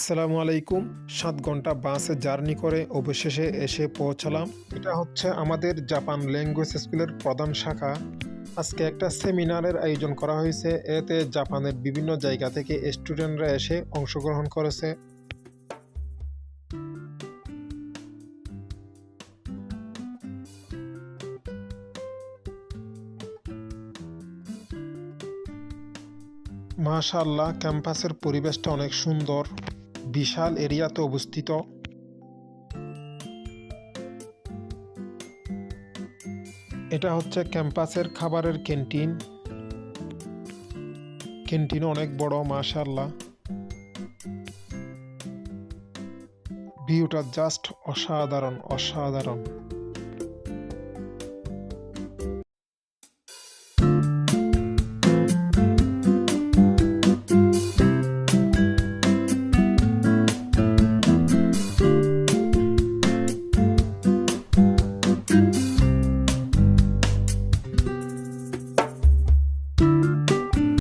আসসালামু আলাইকুম। ৭ ঘন্টা বাসে জার্নি করে অবশেষে এসে পৌঁছালাম। এটা হচ্ছে আমাদের জাপান ল্যাঙ্গুয়েজ স্কুলের প্রধান শাখা। আজকে একটা সেমিনারের আয়োজন করা হয়েছে। এতে জাপানের বিভিন্ন জায়গা থেকে স্টুডেন্টরা এসে অংশগ্রহণ করেছে। মাশাআল্লাহ, ক্যাম্পাসের পরিবেশটা অনেক সুন্দর। বিশাল এরিয়াতে অবস্থিত। এটা হচ্ছে ক্যাম্পাসের খাবারের ক্যান্টিন। ক্যান্টিন অনেক বড়, মাশাআল্লাহ। ভিউটা জাস্ট অসাধারণ অসাধারণ।